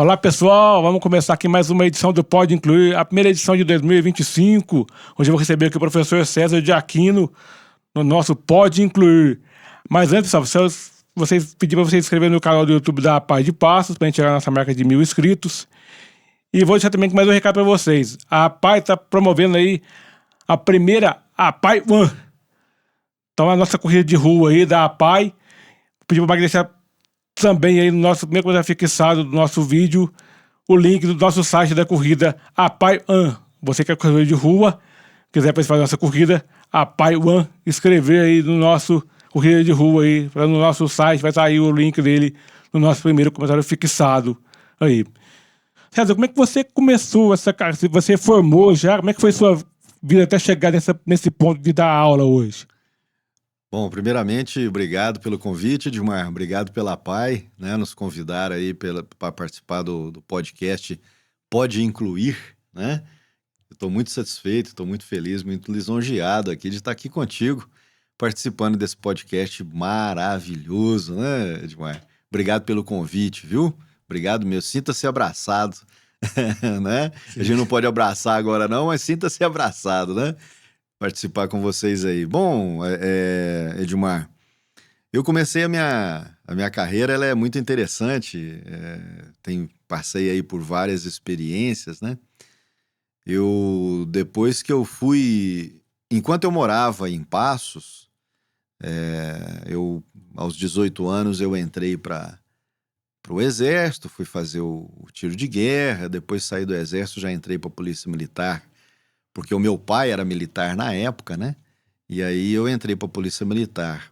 Olá pessoal, vamos começar aqui mais uma edição do Pode Incluir, a primeira edição de 2025. Hoje eu vou receber aqui o professor César de Aquino no nosso Pode Incluir. Mas antes, pessoal, vocês pediram para vocês se inscreverem no canal do YouTube da Pai de Passos, para a gente chegar na nossa marca de 1.000 inscritos. E vou deixar também mais um recado para vocês. A Pai está promovendo aí a primeira APAI One. Então a nossa corrida de rua aí da APAI. Pedi para deixar também aí no nosso primeiro comentário fixado do nosso vídeo o link do nosso site da corrida APAI One. Você que é corredor de rua, quiser participar da nossa corrida APAI One, escrever aí no nosso corrida de rua aí, no nosso site, vai estar aí o link dele no nosso primeiro comentário fixado aí. César, como é que você começou essa carreira? Se você formou já, como é que foi sua vida até chegar nesse ponto de dar aula hoje? Bom, primeiramente, obrigado pelo convite, Edmar. Obrigado pela PAI, né, nos convidar aí para participar do podcast Pode Incluir, né? Estou muito satisfeito, estou muito feliz, muito lisonjeado aqui de estar aqui contigo, participando desse podcast maravilhoso, né, Edmar? Obrigado pelo convite, viu? Obrigado mesmo. Sinta-se abraçado, né? A gente não pode abraçar agora não, mas sinta-se abraçado, né? Participar com vocês aí. Bom, Edmar, eu comecei a minha carreira, ela é muito interessante, passei aí por várias experiências, né? Depois que eu fui, enquanto eu morava em Passos, aos 18 anos eu entrei para o Exército, fui fazer o tiro de guerra, depois saí do Exército, já entrei para a Polícia Militar, porque o meu pai era militar na época, né? E aí eu entrei para a Polícia Militar.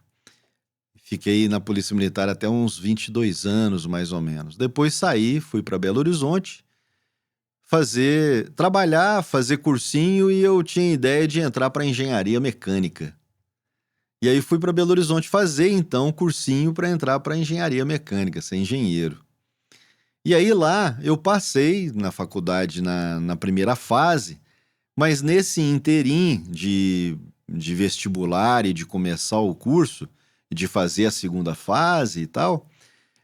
Fiquei na Polícia Militar até uns 22 anos, mais ou menos. Depois saí, fui para Belo Horizonte, trabalhar, fazer cursinho, e eu tinha ideia de entrar para engenharia mecânica. E aí fui para Belo Horizonte fazer, então, cursinho para entrar para engenharia mecânica, ser engenheiro. E aí lá eu passei na faculdade na primeira fase, mas nesse interim de vestibular e de começar o curso, de fazer a segunda fase e tal,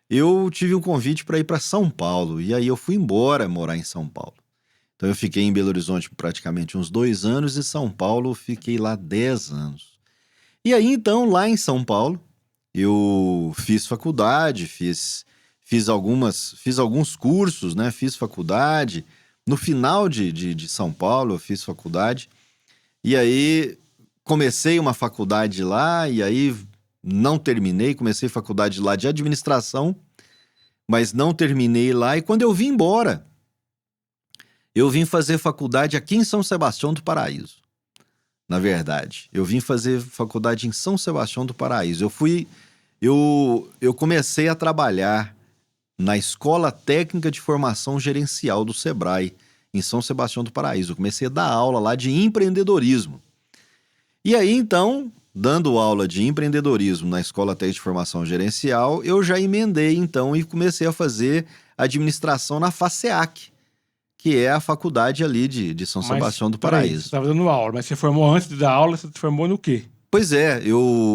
eu tive um convite para ir para São Paulo. E aí eu fui embora morar em São Paulo. Então eu fiquei em Belo Horizonte praticamente uns 2 anos, e São Paulo eu fiquei lá 10 anos. E aí então, lá em São Paulo, eu fiz faculdade, fiz alguns cursos, né? Fiz faculdade. No final de São Paulo, eu fiz faculdade. E aí, comecei uma faculdade lá, e aí não terminei. Comecei faculdade lá de administração, mas não terminei lá. E quando eu vim embora, eu vim fazer faculdade aqui em São Sebastião do Paraíso. Na verdade, eu vim fazer faculdade em São Sebastião do Paraíso. Eu comecei a trabalhar na Escola Técnica de Formação Gerencial do Sebrae, em São Sebastião do Paraíso. Eu comecei a dar aula lá de empreendedorismo. E aí, então, dando aula de empreendedorismo na Escola Técnica de Formação Gerencial, eu já emendei, então, e comecei a fazer administração na FASEAC, que é a faculdade ali de São Sebastião do Paraíso. Você estava dando aula, mas você formou antes de dar aula, você se formou no quê? Pois é,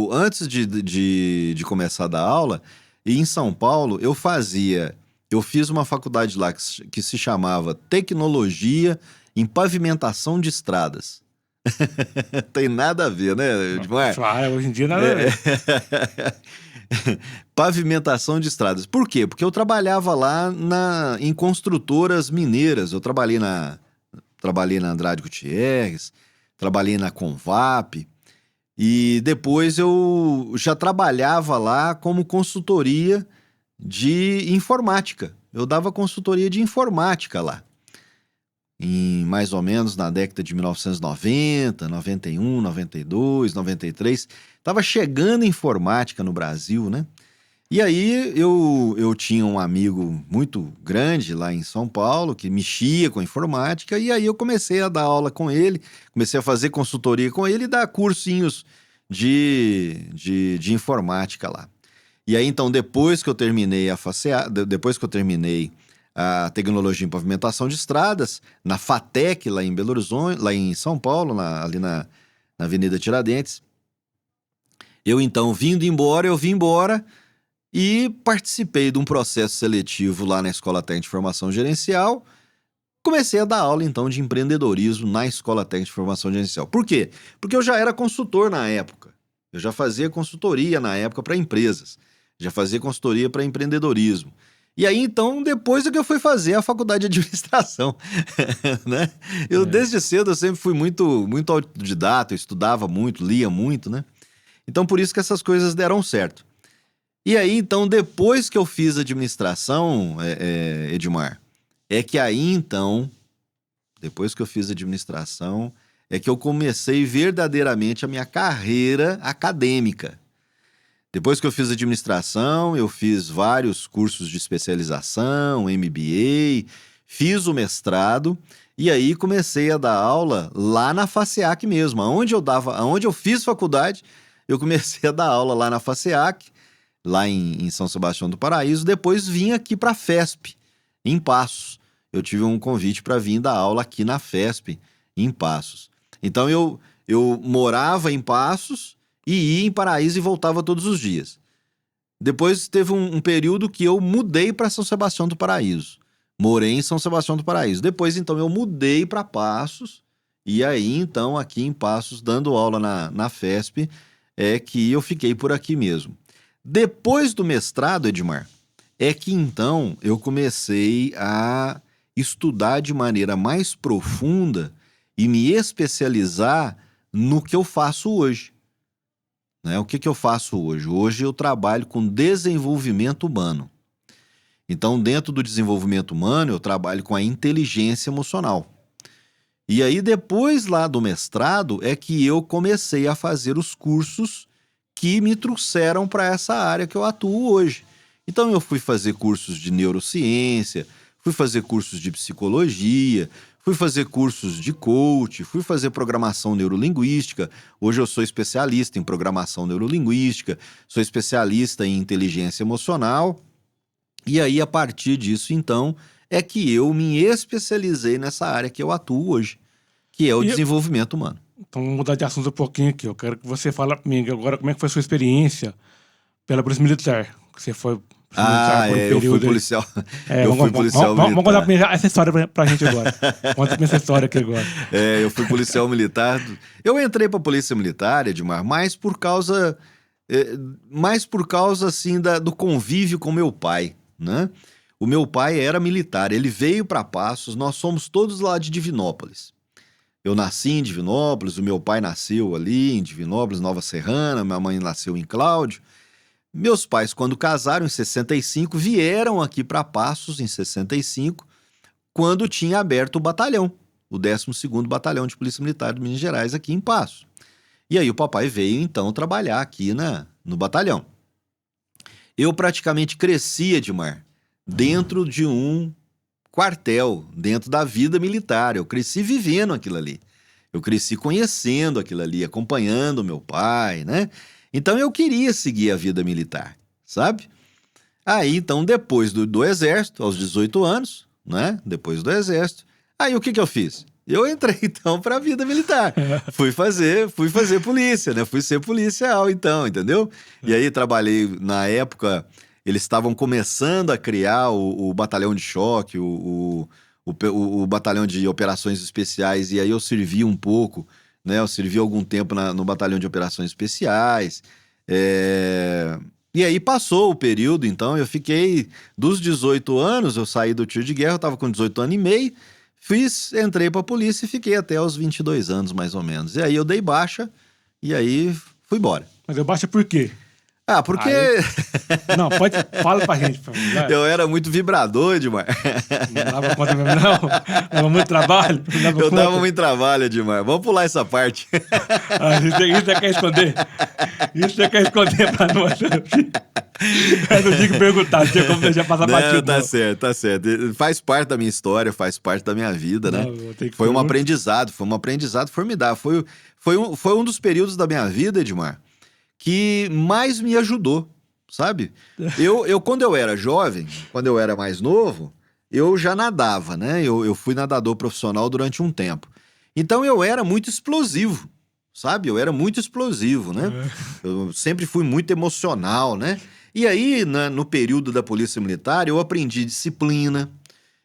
antes de começar a dar aula, e em São Paulo, eu fiz uma faculdade lá que se chamava Tecnologia em Pavimentação de Estradas. Tem nada a ver, né, Edmar? Claro, hoje em dia nada a ver. Pavimentação de estradas. Por quê? Porque eu trabalhava lá em construtoras mineiras. Eu trabalhei na Andrade Gutierrez, trabalhei na Convap. E depois eu já trabalhava lá como consultoria de informática. Eu dava consultoria de informática lá. Mais ou menos na década de 1990, 91, 92, 93. Estava chegando informática no Brasil, né? E aí eu tinha um amigo muito grande lá em São Paulo que mexia com informática, e aí eu comecei a dar aula com ele, comecei a fazer consultoria com ele e dar cursinhos de informática lá. E aí então, depois que eu terminei a tecnologia em pavimentação de estradas, na FATEC, lá em Belo Horizonte, lá em São Paulo, ali na Avenida Tiradentes, eu vim embora, e participei de um processo seletivo lá na Escola Técnica de Formação Gerencial. Comecei a dar aula, então, de empreendedorismo na Escola Técnica de Formação Gerencial. Por quê? Porque eu já era consultor na época. Eu já fazia consultoria na época para empresas. Já fazia consultoria para empreendedorismo. E aí, então, depois é que eu fui fazer a faculdade de administração, né? Eu, desde cedo, eu sempre fui muito autodidata, eu estudava muito, lia muito, né? Então, por isso que essas coisas deram certo. E aí, então, depois que eu fiz administração, Edmar, é que aí, então, depois que eu fiz administração, é que eu comecei verdadeiramente a minha carreira acadêmica. Depois que eu fiz administração, eu fiz vários cursos de especialização, MBA, fiz o mestrado e aí comecei a dar aula lá na FACEAC mesmo. Aonde eu fiz faculdade, eu comecei a dar aula lá na FACEAC, lá em São Sebastião do Paraíso. Depois vim aqui para a FESP, em Passos. Eu tive um convite para vir dar aula aqui na FESP, em Passos. Então eu morava em Passos e ia em Paraíso e voltava todos os dias. Depois teve um período que eu mudei para São Sebastião do Paraíso. Morei em São Sebastião do Paraíso. Depois, então, eu mudei para Passos. E aí, então, aqui em Passos, dando aula na FESP, é que eu fiquei por aqui mesmo. Depois do mestrado, Edmar, é que, então, eu comecei a estudar de maneira mais profunda e me especializar no que eu faço hoje. Né? O que eu faço hoje? Hoje eu trabalho com desenvolvimento humano. Então, dentro do desenvolvimento humano, eu trabalho com a inteligência emocional. E aí, depois lá do mestrado, é que eu comecei a fazer os cursos que me trouxeram para essa área que eu atuo hoje. Então, eu fui fazer cursos de neurociência, fui fazer cursos de psicologia, fui fazer cursos de coach, fui fazer programação neurolinguística. Hoje eu sou especialista em programação neurolinguística, sou especialista em inteligência emocional. E aí, a partir disso, então, é que eu me especializei nessa área que eu atuo hoje, que é o desenvolvimento humano. Então, vamos mudar de assunto um pouquinho aqui. Eu quero que você fale para mim agora como é que foi a sua experiência pela Polícia Militar. Você foi eu fui policial. Eu fui policial militar. Vamos contar essa história pra gente agora. Conta essa história aqui agora. Eu fui policial militar. Eu entrei pra Polícia Militar, Edmar, mais por causa assim, do convívio com meu pai, né? O meu pai era militar, ele veio para Passos, nós somos todos lá de Divinópolis. Eu nasci em Divinópolis, o meu pai nasceu ali em Divinópolis, Nova Serrana, minha mãe nasceu em Cláudio. Meus pais, quando casaram em 65, vieram aqui para Passos em 65, quando tinha aberto o batalhão, o 12º Batalhão de Polícia Militar de Minas Gerais, aqui em Passos. E aí o papai veio, então, trabalhar aqui no batalhão. Eu praticamente cresci, Edmar, dentro de um quartel, dentro da vida militar. Eu cresci vivendo aquilo ali. Eu cresci conhecendo aquilo ali, acompanhando meu pai, né? Então eu queria seguir a vida militar, sabe? Aí, então, depois do exército, aos 18 anos, né? Depois do exército, aí o que eu fiz? Eu entrei, então, para a vida militar. Fui fazer polícia, né? Fui ser policial, então, entendeu? E aí trabalhei, na época, eles estavam começando a criar o batalhão de choque, o batalhão de operações especiais, e aí eu servi um pouco, né? Eu servi algum tempo no batalhão de operações especiais. E aí passou o período, então, eu fiquei dos 18 anos, eu saí do tiro de guerra, eu estava com 18 anos e meio, entrei pra polícia e fiquei até os 22 anos, mais ou menos. E aí eu dei baixa e aí fui embora. Mas deu baixa por quê? Porque... Não, fala pra gente. Eu era muito vibrador, Edmar. Não dava conta mesmo, não? Dava muito trabalho? Dava muito trabalho, Edmar. Vamos pular essa parte. Isso você quer esconder? Isso você quer esconder pra nós? Eu não tinha que perguntar, não tinha como deixar passar batido. Tá certo. Faz parte da minha história, faz parte da minha vida, né? Foi um aprendizado formidável. Foi um dos períodos da minha vida, Edmar, que mais me ajudou, sabe? Eu quando eu era jovem, quando eu era mais novo, eu já nadava, né? Eu fui nadador profissional durante um tempo. Então eu era muito explosivo, sabe? Eu era muito explosivo, né? Eu sempre fui muito emocional, né? E aí, no período da Polícia Militar, eu aprendi disciplina,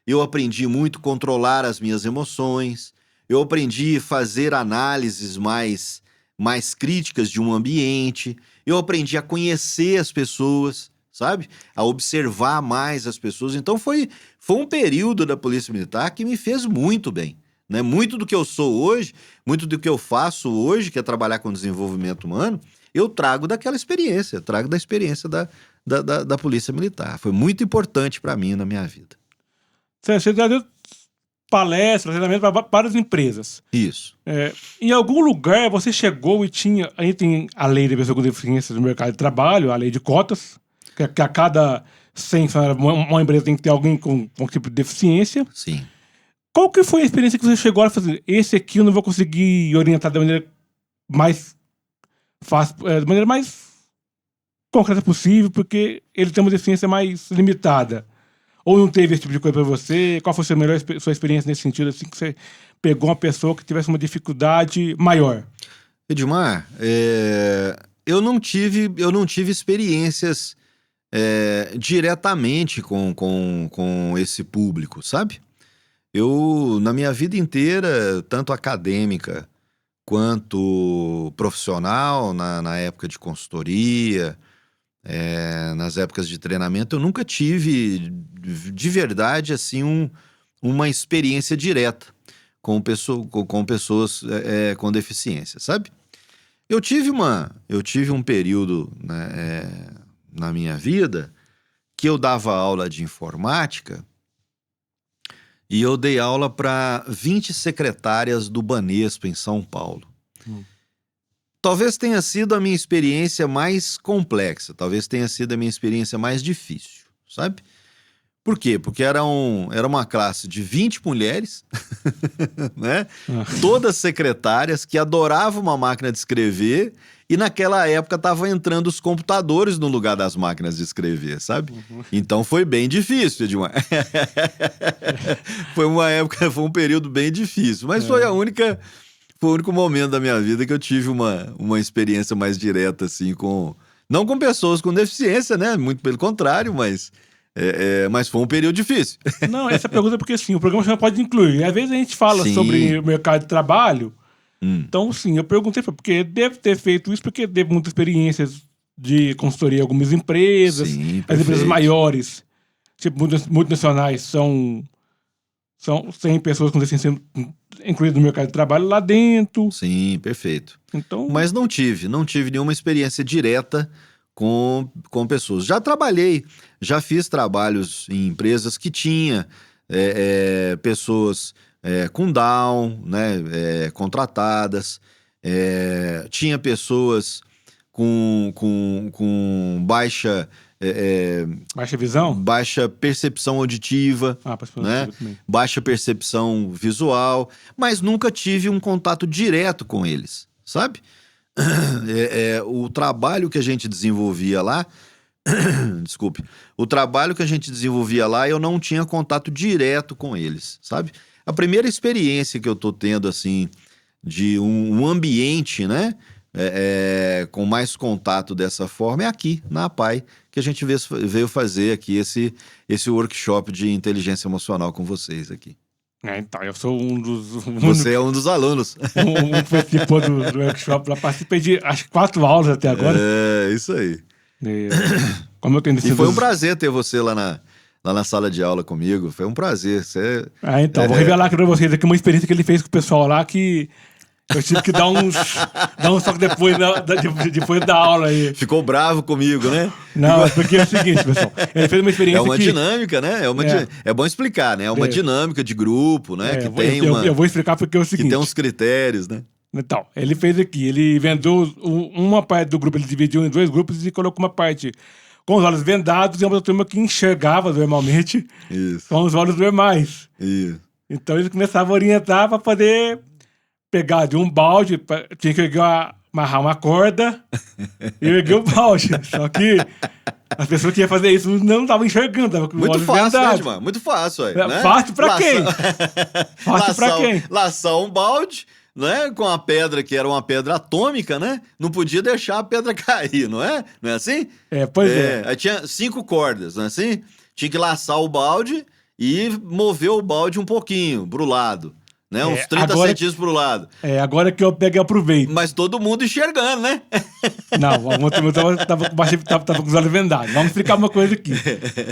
eu aprendi muito controlar as minhas emoções, eu aprendi a fazer análises mais críticas de um ambiente, eu aprendi a conhecer as pessoas, sabe? A observar mais as pessoas. Então foi um período da Polícia Militar que me fez muito bem, né? Muito do que eu sou hoje, muito do que eu faço hoje, que é trabalhar com desenvolvimento humano, eu trago daquela experiência, trago da experiência da Polícia Militar. Foi muito importante para mim na minha vida. Você já deu palestra, treinamento para várias empresas. Isso. Em algum lugar você chegou e tinha... A gente tem a lei de pessoas com deficiência no mercado de trabalho, a lei de cotas, que a cada 100 uma empresa tem que ter alguém com tipo de deficiência. Sim. Qual que foi a experiência que você chegou a fazer? Esse aqui eu não vou conseguir orientar da maneira mais fácil, da maneira mais concreta possível, porque ele tem uma deficiência mais limitada. Ou não teve esse tipo de coisa para você? Qual foi a sua experiência nesse sentido, assim, que você pegou uma pessoa que tivesse uma dificuldade maior? Edmar, eu não tive experiências diretamente com esse público, sabe? Eu, na minha vida inteira, tanto acadêmica quanto profissional, na época de consultoria, nas épocas de treinamento, eu nunca tive, de verdade, assim, uma experiência direta com pessoas com deficiência, sabe? Eu tive um período, né, na minha vida que eu dava aula de informática e eu dei aula para 20 secretárias do Banespa, em São Paulo. Talvez tenha sido a minha experiência mais complexa, talvez tenha sido a minha experiência mais difícil, sabe? Por quê? Porque era uma classe de 20 mulheres, né? Todas secretárias que adoravam uma máquina de escrever e naquela época estavam entrando os computadores no lugar das máquinas de escrever, sabe? Então foi bem difícil, Edmar. Foi um período bem difícil, mas foi o único momento da minha vida que eu tive uma experiência mais direta, assim, não com pessoas com deficiência, né? Muito pelo contrário, mas foi um período difícil. Não, essa pergunta é porque, sim, o programa já pode incluir. Às vezes a gente fala sobre o mercado de trabalho. Então, sim, eu perguntei, porque deve ter feito isso, porque teve muitas experiências de consultoria em algumas empresas. Sim, as empresas maiores, tipo multinacionais, são 100 pessoas com deficiência incluídas no mercado de trabalho lá dentro. Sim, perfeito. Então... Mas não tive nenhuma experiência direta com pessoas. Já fiz trabalhos em empresas que tinha pessoas com Down, né, contratadas, tinha pessoas com baixa visão? Baixa percepção auditiva, né? Baixa percepção visual, mas nunca tive um contato direto com eles, sabe? O trabalho que a gente desenvolvia lá, desculpe, o trabalho que a gente desenvolvia lá, eu não tinha contato direto com eles, sabe? A primeira experiência que eu tô tendo, assim, de um ambiente, né, com mais contato dessa forma é aqui, na APAE, que a gente veio fazer aqui esse workshop de inteligência emocional com vocês aqui. Então, eu sou um dos... Você é um dos alunos. Participou do workshop lá, participei de, acho que 4 aulas até agora. Isso aí. Como eu tenho e foi um prazer ter você lá na sala de aula comigo, foi um prazer. Então, vou revelar aqui pra vocês aqui uma experiência que ele fez com o pessoal lá que... Eu tive que dar um toque depois da aula aí. Ficou bravo comigo, né? Não, porque é o seguinte, pessoal. Ele fez uma experiência. É uma dinâmica, né? É bom explicar, né? É uma dinâmica de grupo, né? Eu vou explicar porque é o seguinte. Que tem uns critérios, né? Então, ele fez aqui. Ele vendeu uma parte do grupo, ele dividiu em 2 grupos e colocou uma parte com os olhos vendados e uma turma que enxergava normalmente. Isso. Com os olhos normais. Isso. Então, ele começava a orientar para poder pegar de um balde, tinha que amarrar uma corda e erguer o balde. Só que as pessoas que iam fazer isso não estavam enxergando, estavam com muito olhos fácil, vendados. Né, Edmar? Muito fácil, né? Fácil pra quem? Fácil pra quem? Laçar um balde, né? Com a pedra que era uma pedra atômica, né? Não podia deixar a pedra cair, não é? Não é assim? Pois é. Aí tinha 5 cordas, não é assim? Tinha que laçar o balde e mover o balde um pouquinho pro lado, né? Uns 30 centímetros pro lado. Agora que eu pego e aproveito. Mas todo mundo enxergando, né? Não, ontem eu tava com os olhos vendados. Vamos explicar uma coisa aqui.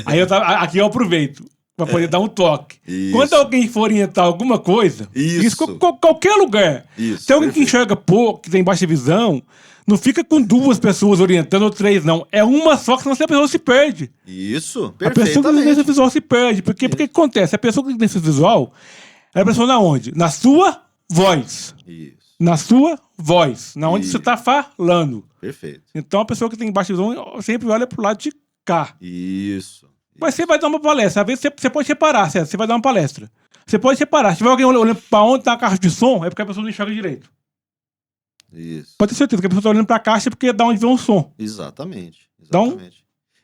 Aí aqui eu aproveito pra poder dar um toque. Isso. Quando alguém for orientar alguma coisa, isso qualquer lugar. Isso, se alguém que enxerga pouco, que tem baixa visão, não fica com 2 pessoas orientando ou 3, não. É uma só, que senão a pessoa se perde. Isso, perfeitamente. A pessoa que tem deficiência visual se perde. Porque o que acontece? A pessoa que tem deficiência visual, ela é a pessoa na onde? Na sua voz. Isso. Na sua voz. Na onde você tá falando. Perfeito. Então a pessoa que tem baixa visão sempre olha pro lado de cá. Isso. Mas você vai dar uma palestra. Às vezes você pode separar, você vai dar uma palestra. Você pode separar. Se tiver alguém olhando pra onde tá a caixa de som, é porque a pessoa não enxerga direito. Isso. Pode ter certeza que a pessoa tá olhando pra caixa porque é da onde vem o som. Exatamente. Então,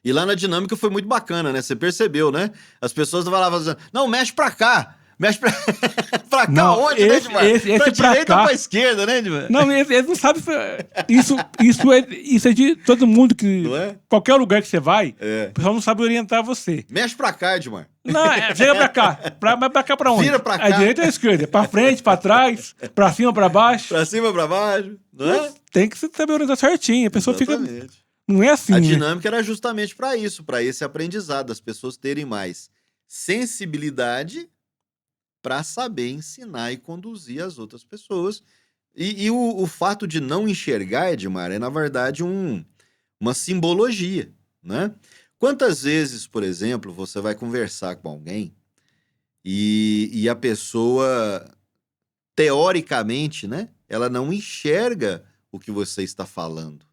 e lá na dinâmica foi muito bacana, né? Você percebeu, né? As pessoas falavam assim, não, mexe pra cá. Mexe pra, pra cá não, onde, né, Edmar? Pra direita cá, ou pra esquerda, né, Edmar? Não, eles não sabem. Isso é de todo mundo que. Não é? Qualquer lugar que você vai, o pessoal não sabe orientar você. Mexe pra cá, Edmar. Não, chega pra cá. Mas pra cá pra onde? Vira pra cá. A direita ou a esquerda? Pra frente, pra trás, pra cima, pra baixo. Pra cima, pra baixo. Não é? Tem que saber orientar certinho. A pessoa Exatamente. fica. Não é assim. A dinâmica era justamente pra isso, pra esse aprendizado, as pessoas terem mais sensibilidade para saber ensinar e conduzir as outras pessoas. E o fato de não enxergar, Edmar, é, na verdade, uma simbologia, né? Quantas vezes, por exemplo, você vai conversar com alguém e a pessoa, teoricamente, né, ela não enxerga o que você está falando.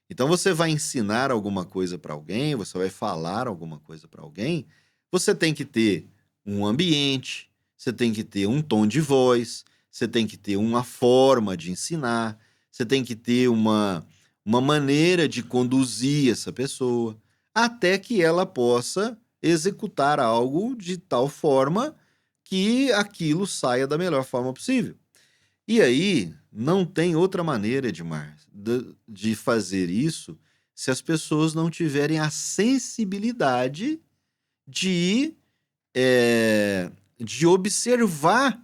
Então, você vai ensinar alguma coisa para alguém, você vai falar alguma coisa para alguém, você tem que ter um ambiente, você tem que ter um tom de voz, você tem que ter uma forma de ensinar, você tem que ter uma maneira de conduzir essa pessoa, até que ela possa executar algo de tal forma que aquilo saia da melhor forma possível. E aí, não tem outra maneira, Edmar, de fazer isso se as pessoas não tiverem a sensibilidade de observar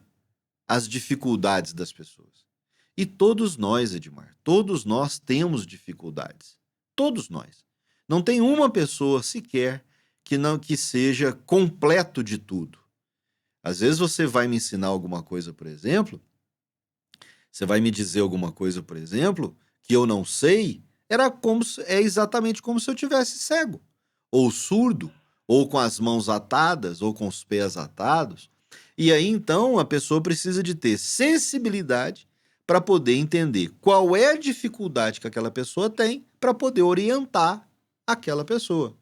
as dificuldades das pessoas. E todos nós, Edmar, todos nós temos dificuldades. Todos nós. Não tem uma pessoa sequer que seja completo de tudo. Às vezes você vai me ensinar alguma coisa, por exemplo, você vai me dizer alguma coisa, por exemplo, que eu não sei, é exatamente como se eu tivesse cego, ou surdo, ou com as mãos atadas, ou com os pés atados. E aí, então, a pessoa precisa de ter sensibilidade para poder entender qual é a dificuldade que aquela pessoa tem para poder orientar aquela pessoa.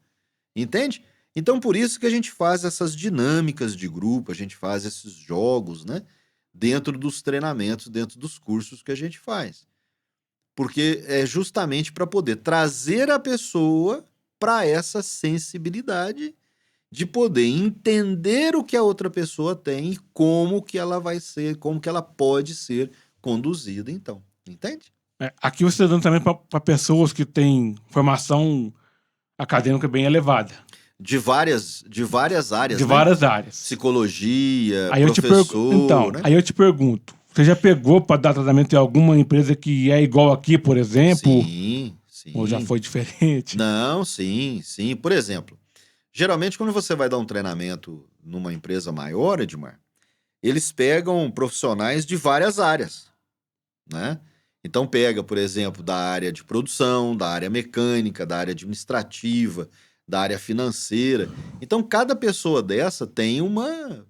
Entende? Então, por isso que a gente faz essas dinâmicas de grupo, a gente faz esses jogos, né? Dentro dos treinamentos, dentro dos cursos que a gente faz. Porque é justamente para poder trazer a pessoa para essa sensibilidade de poder entender o que a outra pessoa tem e como que ela vai ser, como que ela pode ser conduzida, então. Entende? Aqui você está dando também para pessoas que têm formação acadêmica bem elevada. De várias áreas, De né? várias áreas. Psicologia, aí professor, então, né? Aí eu te pergunto, você já pegou para dar tratamento em alguma empresa que é igual aqui, por exemplo? Sim. Ou já foi diferente? Não, sim. Por exemplo, geralmente quando você vai dar um treinamento numa empresa maior, Edmar, eles pegam profissionais de várias áreas, né? Então pega, por exemplo, da área de produção, da área mecânica, da área administrativa, da área financeira. Então cada pessoa dessa tem uma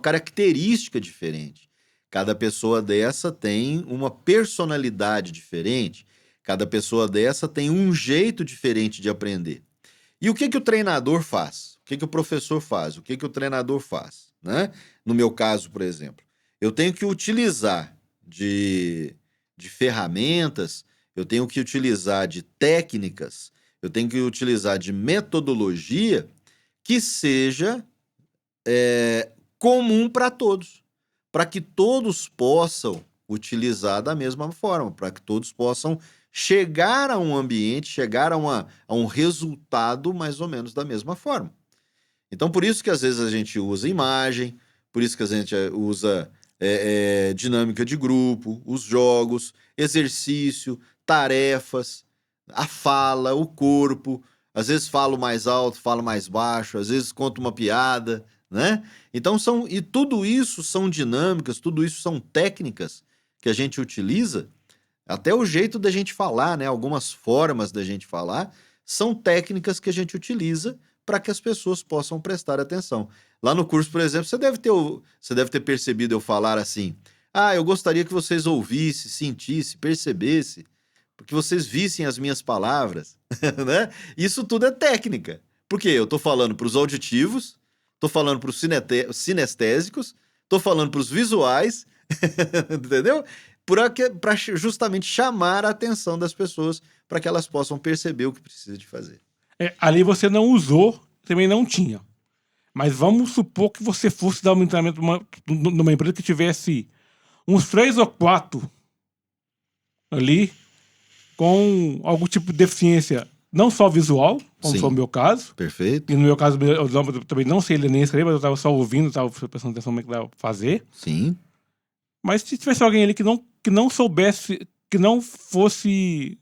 característica diferente. Cada pessoa dessa tem uma personalidade diferente. Cada pessoa dessa tem um jeito diferente de aprender. E o que o treinador faz? O que o professor faz? O que o treinador faz? Né? No meu caso, por exemplo, eu tenho que utilizar de ferramentas, eu tenho que utilizar de técnicas, eu tenho que utilizar de metodologia que seja comum para todos, para que todos possam utilizar da mesma forma, para que todos possam chegar a um ambiente, chegar a um resultado mais ou menos da mesma forma. Então, por isso que às vezes a gente usa imagem, por isso que a gente usa dinâmica de grupo, os jogos, exercício, tarefas, a fala, o corpo. Às vezes falo mais alto, falo mais baixo, às vezes conto uma piada, né? Então e tudo isso são dinâmicas, tudo isso são técnicas que a gente utiliza, até o jeito da gente falar, né? Algumas formas da gente falar são técnicas que a gente utiliza para que as pessoas possam prestar atenção. Lá no curso, por exemplo, você deve ter percebido eu falar assim: ah, eu gostaria que vocês ouvissem, sentissem, percebessem, que vocês vissem as minhas palavras, né? Isso tudo é técnica. Porque eu estou falando para os auditivos, estou falando para os sinestésicos, estou falando para os visuais, entendeu? Para justamente chamar a atenção das pessoas para que elas possam perceber o que precisa de fazer. Ali você não usou, também não tinha. Mas vamos supor que você fosse dar um treinamento numa empresa que tivesse uns 3 ou 4 ali com algum tipo de deficiência, não só visual, como Sim. foi o meu caso. Perfeito. E no meu caso, eu também não sei ler nem escrever, mas eu estava só ouvindo, estava prestando atenção como é que dava pra fazer. Sim. Mas se tivesse alguém ali que não soubesse, que não fosse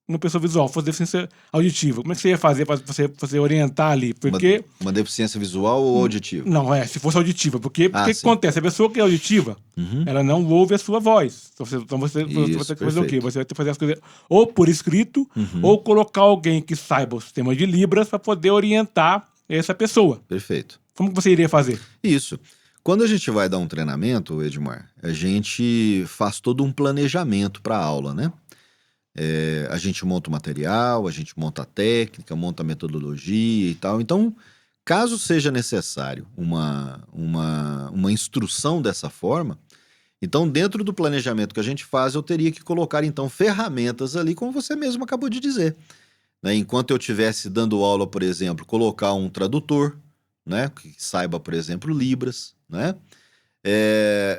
uma pessoa visual, fosse deficiência auditiva, como é que você ia fazer para você orientar ali? Porque... Uma deficiência visual ou auditiva? Não, se fosse auditiva. Porque o que sim. acontece? A pessoa que é auditiva, ela não ouve a sua voz. Então você vai ter que fazer o quê? perfeito. Você vai ter que fazer as coisas ou por escrito, ou colocar alguém que saiba o sistema de Libras para poder orientar essa pessoa. Perfeito. Como que você iria fazer? Isso. Quando a gente vai dar um treinamento, Edmar, a gente faz todo um planejamento para a aula, né? A gente monta o material, a gente monta a técnica, monta a metodologia e tal. Então, caso seja necessário uma instrução dessa forma, então dentro do planejamento que a gente faz, eu teria que colocar então ferramentas ali, como você mesmo acabou de dizer, né? Enquanto eu estivesse dando aula, por exemplo, colocar um tradutor, né, que saiba, por exemplo, Libras, né?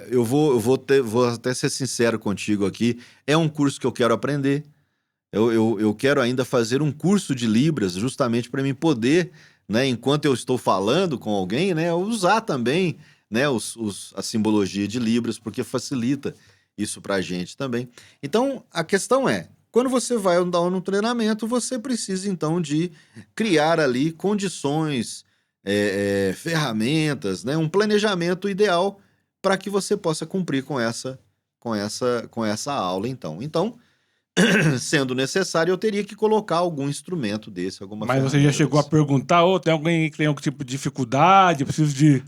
Eu vou até ser sincero contigo aqui, é um curso que eu quero aprender. Eu quero ainda fazer um curso de Libras, justamente para mim poder, né, enquanto eu estou falando com alguém, né, usar também, né, a simbologia de Libras, porque facilita isso para a gente também. Então, a questão é, quando você vai dar um treinamento, você precisa, então, de criar ali condições, ferramentas, né, um planejamento ideal para que você possa cumprir com essa aula, então. Então, sendo necessário, eu teria que colocar algum instrumento desse, alguma Mas ferramenta você já chegou a desse. perguntar, ou tem alguém que tem algum tipo de dificuldade, preciso de...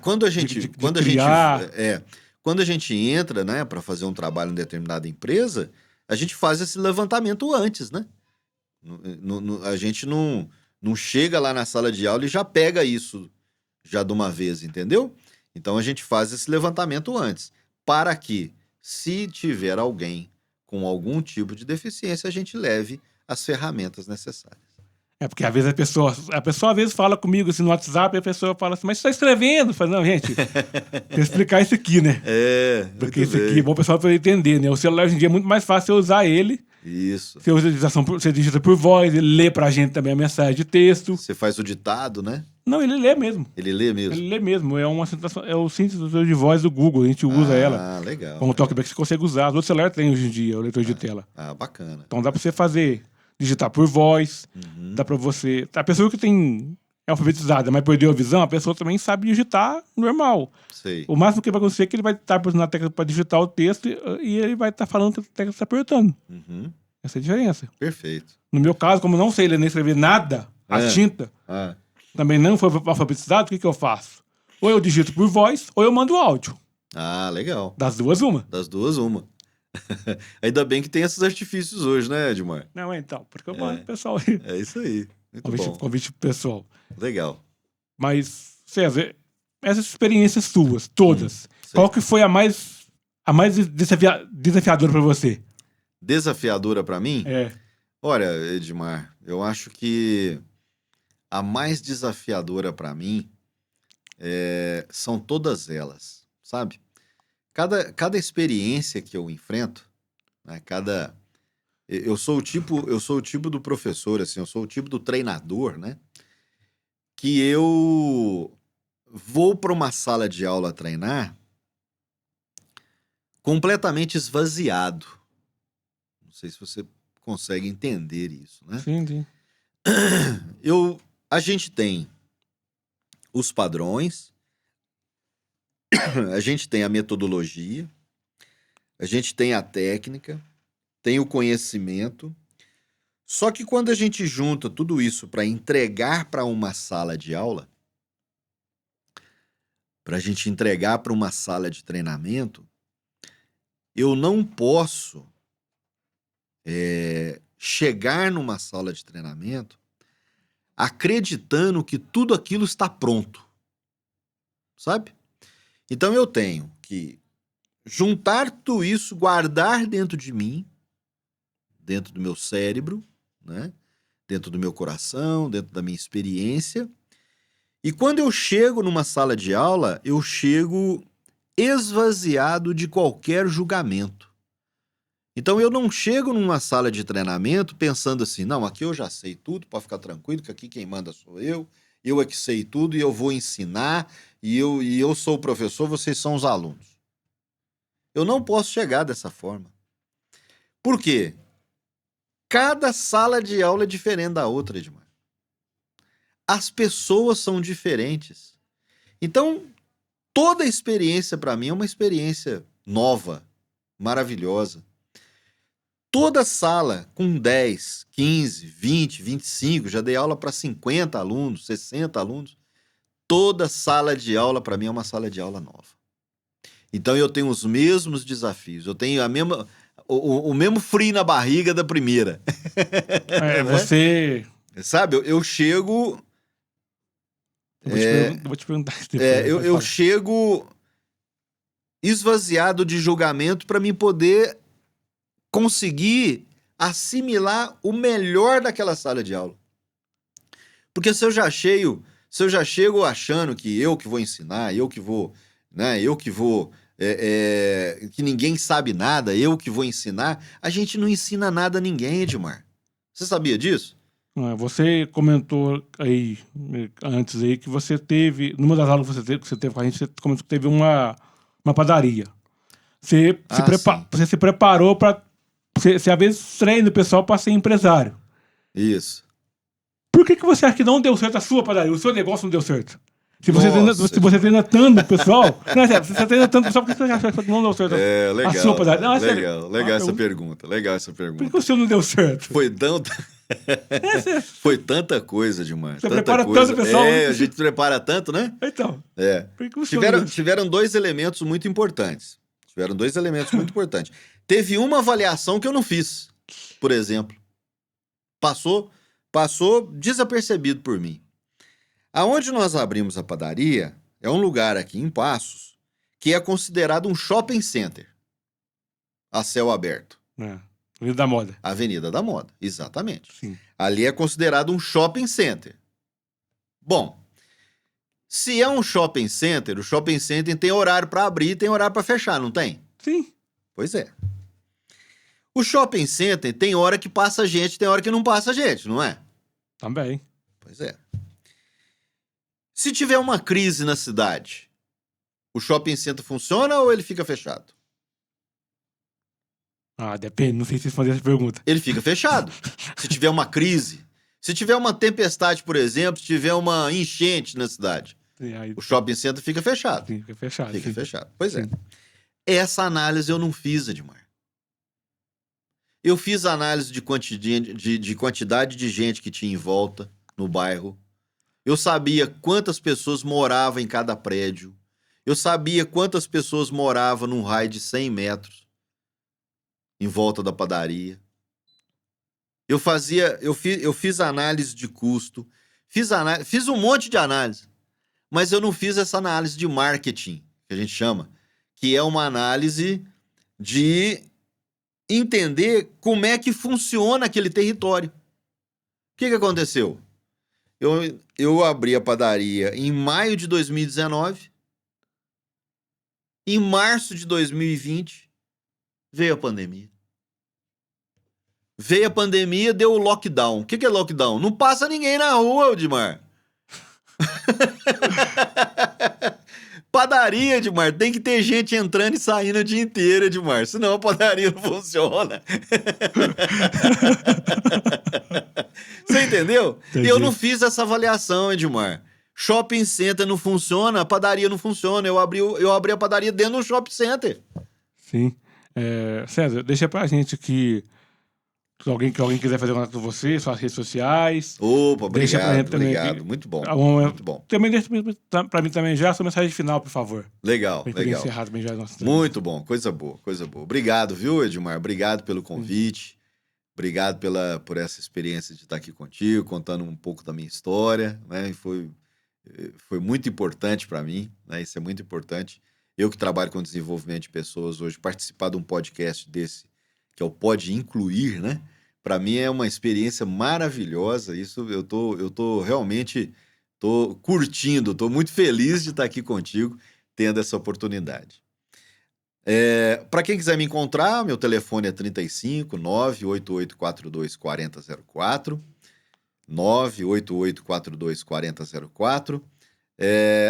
Quando a gente criar. quando a gente entra, né, para fazer um trabalho em determinada empresa, a gente faz esse levantamento antes, né? A gente não chega lá na sala de aula e já pega isso já de uma vez, entendeu? Então a gente faz esse levantamento antes, para que, se tiver alguém com algum tipo de deficiência, a gente leve as ferramentas necessárias. Porque às vezes a pessoa às vezes fala comigo assim no WhatsApp e a pessoa fala assim, mas você tá escrevendo? Eu falo, não, gente, tem que explicar isso aqui, né? Porque isso aqui é bom o pessoal para entender, né? O celular hoje em dia é muito mais fácil usar ele. Isso. Você digita por voz, ele lê pra gente também a mensagem de texto. Você faz o ditado, né? Não, ele lê mesmo. Ele lê mesmo? Ele lê mesmo. É o sintetizador de voz do Google, a gente usa ela. Ah, legal. Com o TalkBack você consegue usar. Os outros celulares tem hoje em dia, o leitor de tela. Bacana. Então dá pra você fazer, digitar por voz, dá pra você... A pessoa que é alfabetizada, mas perdeu a visão, a pessoa também sabe digitar normal. Sei. O máximo que vai acontecer é que ele vai estar na tecla para digitar o texto e ele vai estar falando que a tecla está apertando. Essa é a diferença. Perfeito. No meu caso, como eu não sei ler nem escrever nada, a tinta, também não foi alfabetizado, o que eu faço? Ou eu digito por voz, ou eu mando áudio. Legal. Das duas, uma. Das duas, uma. Ainda bem que tem esses artifícios hoje, né, Edmar? Não, então, porque eu mando pro pessoal. É isso aí. Muito bom. Convite pro pessoal. Legal. Mas, César, essas experiências suas, todas, qual que foi a mais desafiadora para você? Desafiadora para mim? Olha, Edmar, eu acho que a mais desafiadora para mim são todas elas, sabe? Cada experiência que eu enfrento, né, eu sou o tipo do professor, assim, eu sou o tipo do treinador, né? Que eu vou para uma sala de aula treinar completamente esvaziado. Não sei se você consegue entender isso, né? Sim, sim. A gente tem os padrões, a gente tem a metodologia, a gente tem a técnica, tem o conhecimento. Só que quando a gente junta tudo isso para entregar para uma sala de aula, para a gente entregar para uma sala de treinamento, eu não posso chegar numa sala de treinamento acreditando que tudo aquilo está pronto, sabe? Então eu tenho que juntar tudo isso, guardar dentro de mim, dentro do meu cérebro, né? Dentro do meu coração, dentro da minha experiência. E quando eu chego numa sala de aula, eu chego esvaziado de qualquer julgamento. Então eu não chego numa sala de treinamento pensando assim, não, aqui eu já sei tudo, pode ficar tranquilo, que aqui quem manda sou eu é que sei tudo e eu vou ensinar, e eu sou o professor, vocês são os alunos. Eu não posso chegar dessa forma. Por quê? Cada sala de aula é diferente da outra, Edmar. As pessoas são diferentes. Então, toda experiência para mim é uma experiência nova, maravilhosa. Toda sala com 10, 15, 20, 25, já dei aula para 50 alunos, 60 alunos. Toda sala de aula para mim é uma sala de aula nova. Então eu tenho os mesmos desafios, eu tenho o mesmo frio na barriga da primeira. É, Né? você. Sabe, eu chego. Vou te perguntar isso depois. Eu chego esvaziado de julgamento para me poder conseguir assimilar o melhor daquela sala de aula. Porque se eu já chego achando que eu que vou ensinar, eu que vou, né, que ninguém sabe nada, eu que vou ensinar, a gente não ensina nada a ninguém, Edmar. Você sabia disso? Você comentou aí antes aí que você teve, numa das aulas que você teve com a gente, você comentou que teve uma padaria. Sim. Você se preparou para. Você às vezes treina o pessoal para ser empresário. Isso. Por que você acha que não deu certo a sua padaria? O seu negócio não deu certo? Se Nossa, você treina tanto o pessoal. Não, é sério, se você treina tanto o pessoal, por que você acha que não deu certo a sua legal, padaria? Não, é sério. legal essa pergunta, Por que o seu não deu certo? Foi tanta coisa, demais. Você Tanta prepara coisa. tanto, pessoal. A gente prepara tanto, né? Então. Por que o seu Tiveram dois elementos muito importantes. Teve uma avaliação que eu não fiz, por exemplo. Passou desapercebido por mim. Aonde nós abrimos a padaria é um lugar aqui em Passos que é considerado um shopping center a céu aberto. Avenida da Moda. Avenida da Moda, exatamente. Sim. Ali é considerado um shopping center. Bom, se é um shopping center, o shopping center tem horário para abrir e tem horário para fechar, não tem? Sim. Pois é. O shopping center tem hora que passa gente, tem hora que não passa gente, não é? Também. Pois é. Se tiver uma crise na cidade, o shopping center funciona ou ele fica fechado? Depende, não sei se vocês fazem essa pergunta. Ele fica fechado. Se tiver uma crise, se tiver uma tempestade, por exemplo, se tiver uma enchente na cidade, Sim, aí... o shopping center fica fechado. Sim, fica fechado. Fica sim. fechado. Pois sim. é. Essa análise eu não fiz, Edmar. Eu fiz análise de quantidade de gente que tinha em volta no bairro. Eu sabia quantas pessoas moravam em cada prédio. Eu sabia quantas pessoas moravam num raio de 100 metros em volta da padaria. Eu fiz análise de custo, fiz um monte de análise, mas eu não fiz essa análise de marketing, que a gente chama, que é uma análise de entender como é que funciona aquele território. O que aconteceu? Eu abri a padaria em maio de 2019 Em março de 2020, veio a pandemia. Veio a pandemia, deu o lockdown. O que é lockdown? Não passa ninguém na rua, Edmar. Padaria, Edmar, tem que ter gente entrando e saindo o dia inteiro, Edmar. Senão a padaria não funciona. Você entendeu? Entendi. Eu não fiz essa avaliação, Edmar. Shopping center não funciona, a padaria não funciona. Eu abri a padaria dentro do shopping center. Sim. César, deixa pra gente que alguém quiser fazer contato com você, suas redes sociais. Opa, Deixa pra gente obrigado, também obrigado. aqui. Muito bom, Muito bom. Também deixa pra mim também já a sua mensagem final, por favor. Legal, Pra gente legal. encerrar também já a nossa Muito bom, coisa boa, coisa boa. Obrigado, viu, Edmar? Obrigado pelo convite. Obrigado por essa experiência de estar aqui contigo, contando um pouco da minha história, né? E foi muito importante para mim, né? Isso é muito importante. Eu que trabalho com desenvolvimento de pessoas hoje, participar de um podcast desse, que é o Pode Incluir, né? Para mim é uma experiência maravilhosa. Isso eu tô realmente curtindo, tô muito feliz de estar aqui contigo, tendo essa oportunidade. Para quem quiser me encontrar, meu telefone é 35 98842 4004, 98842 4004.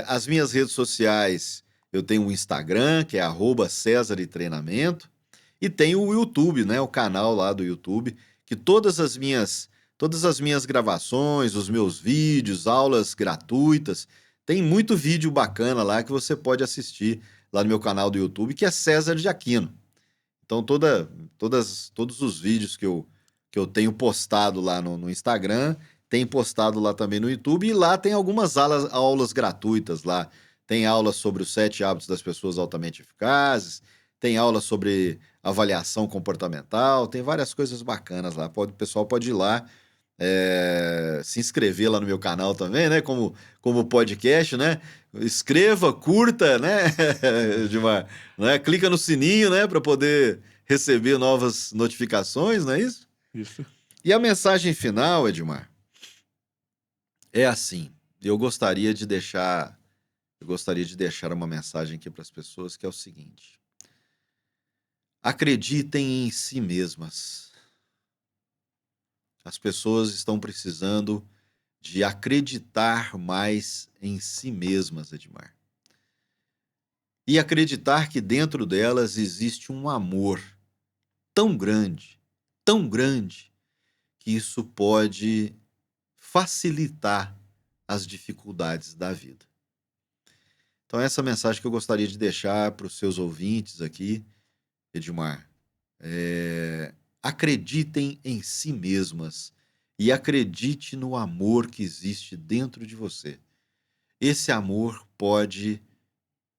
As minhas redes sociais, eu tenho um Instagram, que é @CésarETreinamento, e tenho o YouTube, né, o canal lá do YouTube, que todas as minhas gravações, os meus vídeos, aulas gratuitas, tem muito vídeo bacana lá que você pode assistir lá no meu canal do YouTube, que é César de Aquino. Então, todos os vídeos que eu tenho postado lá no Instagram, tem postado lá também no YouTube, e lá tem algumas aulas gratuitas lá. Tem aulas sobre os 7 hábitos das pessoas altamente eficazes, tem aula sobre avaliação comportamental, tem várias coisas bacanas lá. O pessoal pode ir lá, se inscrever lá no meu canal também, né? Como podcast, né? Escreva, curta, né? Edmar, né? Clica no sininho, né? Para poder receber novas notificações, não é isso? Isso. E a mensagem final, Edmar, é assim. Eu gostaria de deixar uma mensagem aqui para as pessoas, que é o seguinte: acreditem em si mesmas. As pessoas estão precisando de acreditar mais em si mesmas, Edmar. E acreditar que dentro delas existe um amor tão grande, que isso pode facilitar as dificuldades da vida. Então, essa é a mensagem que eu gostaria de deixar para os seus ouvintes aqui, Edmar. Acreditem em si mesmas e acredite no amor que existe dentro de você. Esse amor pode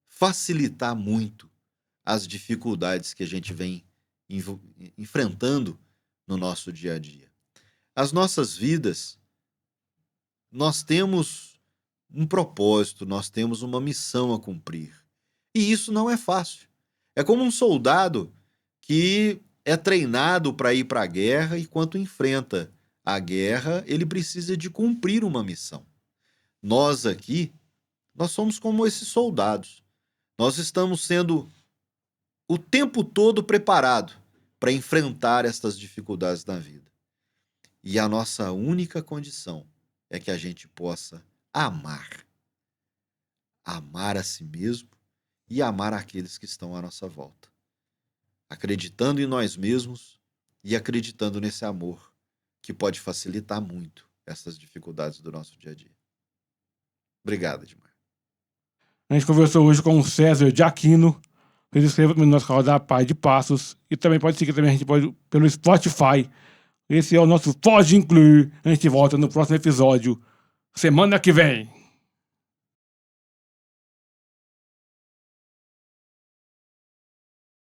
facilitar muito as dificuldades que a gente vem enfrentando no nosso dia a dia. As nossas vidas, nós temos um propósito, nós temos uma missão a cumprir. E isso não é fácil. É como um soldado que é treinado para ir para a guerra, e quando enfrenta a guerra, ele precisa de cumprir uma missão. Nós aqui, nós somos como esses soldados. Nós estamos sendo o tempo todo preparado para enfrentar estas dificuldades da vida. E a nossa única condição é que a gente possa amar. Amar a si mesmo e amar aqueles que estão à nossa volta. Acreditando em nós mesmos e acreditando nesse amor que pode facilitar muito essas dificuldades do nosso dia a dia. Obrigado, Edmar. A gente conversou hoje com o César de Aquino. Se inscreva no nosso canal da Pai de Passos. E também pode seguir também a gente pelo Spotify. Esse é o nosso Pode Incluir. A gente volta no próximo episódio, semana que vem.